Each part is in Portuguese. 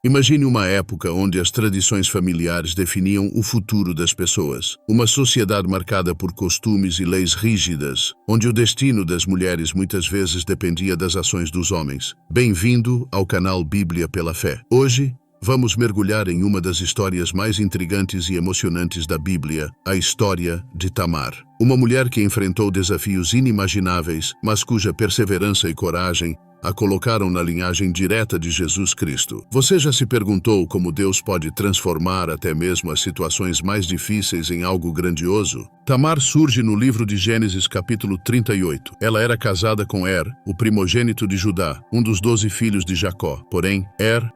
Imagine uma época onde as tradições familiares definiam o futuro das pessoas. Uma sociedade marcada por costumes e leis rígidas, onde o destino das mulheres muitas vezes dependia das ações dos homens. Bem-vindo ao canal Bíblia pela Fé. Hoje, vamos mergulhar em uma das histórias mais intrigantes e emocionantes da Bíblia, a história de Tamar. Uma mulher que enfrentou desafios inimagináveis, mas cuja perseverança e coragem a colocaram na linhagem direta de Jesus Cristo. Você já se perguntou como Deus pode transformar até mesmo as situações mais difíceis em algo grandioso? Tamar surge no livro de Gênesis capítulo 38. Ela era casada com o primogênito de Judá, um dos 12 filhos de Jacó. Porém,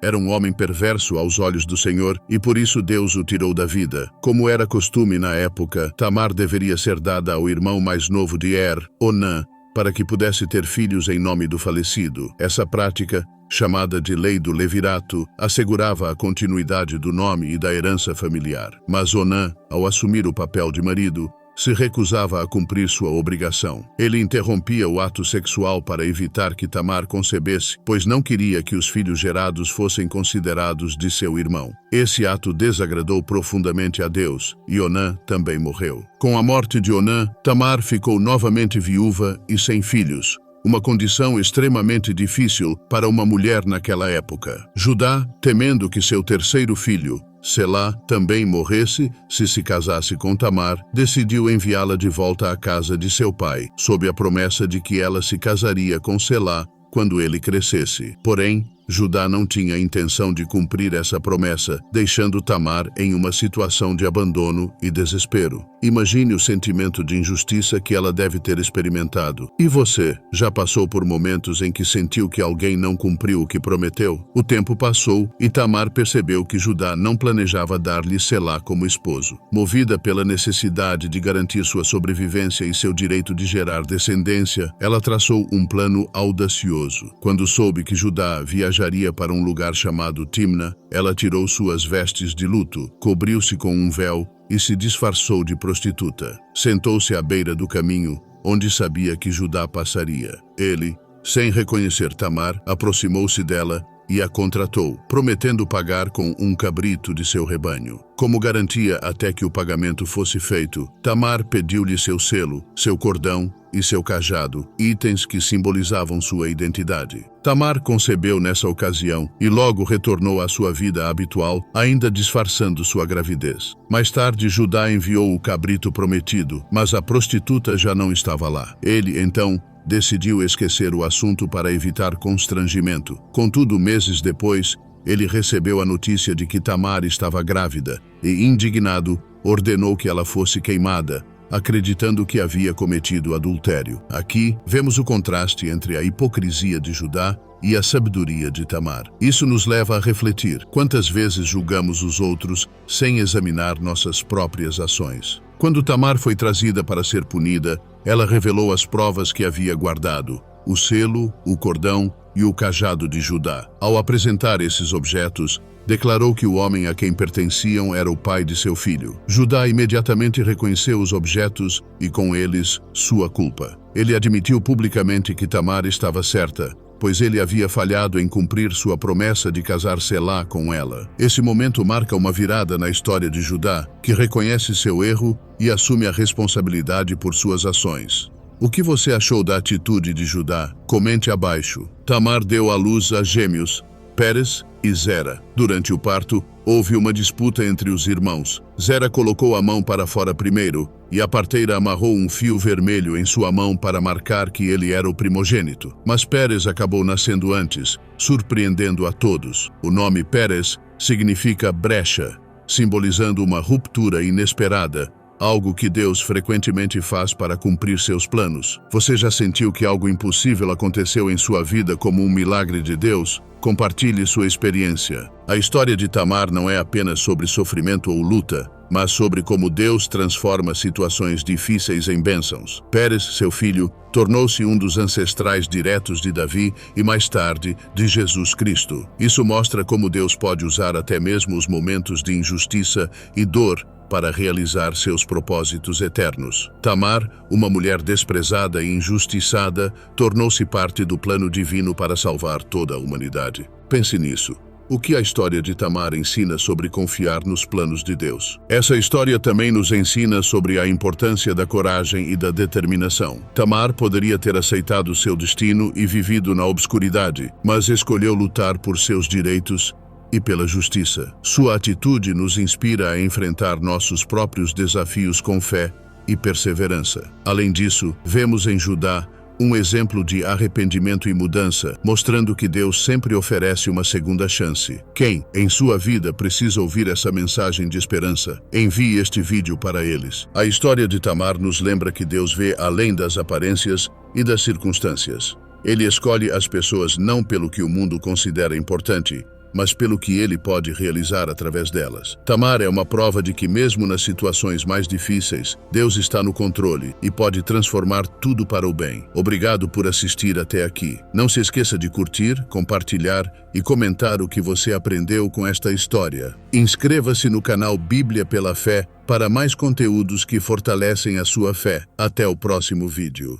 era um homem perverso aos olhos do Senhor e por isso Deus o tirou da vida. Como era costume na época, Tamar deveria ser dada ao irmão mais novo de Onã, para que pudesse ter filhos em nome do falecido. Essa prática, chamada de Lei do Levirato, assegurava a continuidade do nome e da herança familiar. Mas Onã, ao assumir o papel de marido, se recusava a cumprir sua obrigação. Ele interrompia o ato sexual para evitar que Tamar concebesse, pois não queria que os filhos gerados fossem considerados de seu irmão. Esse ato desagradou profundamente a Deus, e Onã também morreu. Com a morte de Onã, Tamar ficou novamente viúva e sem filhos, uma condição extremamente difícil para uma mulher naquela época. Judá, temendo que seu terceiro filho, Selá, também morresse se casasse com Tamar, decidiu enviá-la de volta à casa de seu pai, sob a promessa de que ela se casaria com Selá quando ele crescesse. Porém, Judá não tinha intenção de cumprir essa promessa, deixando Tamar em uma situação de abandono e desespero. Imagine o sentimento de injustiça que ela deve ter experimentado. E você, já passou por momentos em que sentiu que alguém não cumpriu o que prometeu? O tempo passou e Tamar percebeu que Judá não planejava dar-lhe Selá como esposo. Movida pela necessidade de garantir sua sobrevivência e seu direito de gerar descendência, ela traçou um plano audacioso. Quando soube que Judá viajaria para um lugar chamado Timna, ela tirou suas vestes de luto, cobriu-se com um véu e se disfarçou de prostituta. Sentou-se à beira do caminho, onde sabia que Judá passaria. Ele, sem reconhecer Tamar, aproximou-se dela e a contratou, prometendo pagar com um cabrito de seu rebanho. Como garantia até que o pagamento fosse feito, Tamar pediu-lhe seu selo, seu cordão e seu cajado, itens que simbolizavam sua identidade. Tamar concebeu nessa ocasião e logo retornou à sua vida habitual, ainda disfarçando sua gravidez. Mais tarde, Judá enviou o cabrito prometido, mas a prostituta já não estava lá. Ele, então, decidiu esquecer o assunto para evitar constrangimento. Contudo, meses depois, ele recebeu a notícia de que Tamar estava grávida e, indignado, ordenou que ela fosse queimada, acreditando que havia cometido adultério. Aqui, vemos o contraste entre a hipocrisia de Judá e a sabedoria de Tamar. Isso nos leva a refletir: quantas vezes julgamos os outros sem examinar nossas próprias ações? Quando Tamar foi trazida para ser punida, ela revelou as provas que havia guardado: o selo, o cordão e o cajado de Judá. Ao apresentar esses objetos, declarou que o homem a quem pertenciam era o pai de seu filho. Judá imediatamente reconheceu os objetos e, com eles, sua culpa. Ele admitiu publicamente que Tamar estava certa, pois ele havia falhado em cumprir sua promessa de casar Selá com ela. Esse momento marca uma virada na história de Judá, que reconhece seu erro e assume a responsabilidade por suas ações. O que você achou da atitude de Judá? Comente abaixo. Tamar deu à luz a gêmeos, Pérez e Zera. Durante o parto, houve uma disputa entre os irmãos. Zera colocou a mão para fora primeiro, e a parteira amarrou um fio vermelho em sua mão para marcar que ele era o primogênito. Mas Pérez acabou nascendo antes, surpreendendo a todos. O nome Pérez significa brecha, simbolizando uma ruptura inesperada, algo que Deus frequentemente faz para cumprir seus planos. Você já sentiu que algo impossível aconteceu em sua vida como um milagre de Deus? Compartilhe sua experiência. A história de Tamar não é apenas sobre sofrimento ou luta, mas sobre como Deus transforma situações difíceis em bênçãos. Pérez, seu filho, tornou-se um dos ancestrais diretos de Davi e, mais tarde, de Jesus Cristo. Isso mostra como Deus pode usar até mesmo os momentos de injustiça e dor para realizar seus propósitos eternos. Tamar, uma mulher desprezada e injustiçada, tornou-se parte do plano divino para salvar toda a humanidade. Pense nisso. O que a história de Tamar ensina sobre confiar nos planos de Deus? Essa história também nos ensina sobre a importância da coragem e da determinação. Tamar poderia ter aceitado seu destino e vivido na obscuridade, mas escolheu lutar por seus direitos e pela justiça. Sua atitude nos inspira a enfrentar nossos próprios desafios com fé e perseverança. Além disso, vemos em Judá um exemplo de arrependimento e mudança, mostrando que Deus sempre oferece uma segunda chance. Quem, em sua vida, precisa ouvir essa mensagem de esperança? Envie este vídeo para eles. A história de Tamar nos lembra que Deus vê além das aparências e das circunstâncias. Ele escolhe as pessoas não pelo que o mundo considera importante, mas pelo que ele pode realizar através delas. Tamar é uma prova de que mesmo nas situações mais difíceis, Deus está no controle e pode transformar tudo para o bem. Obrigado por assistir até aqui. Não se esqueça de curtir, compartilhar e comentar o que você aprendeu com esta história. Inscreva-se no canal Bíblia pela Fé para mais conteúdos que fortalecem a sua fé. Até o próximo vídeo.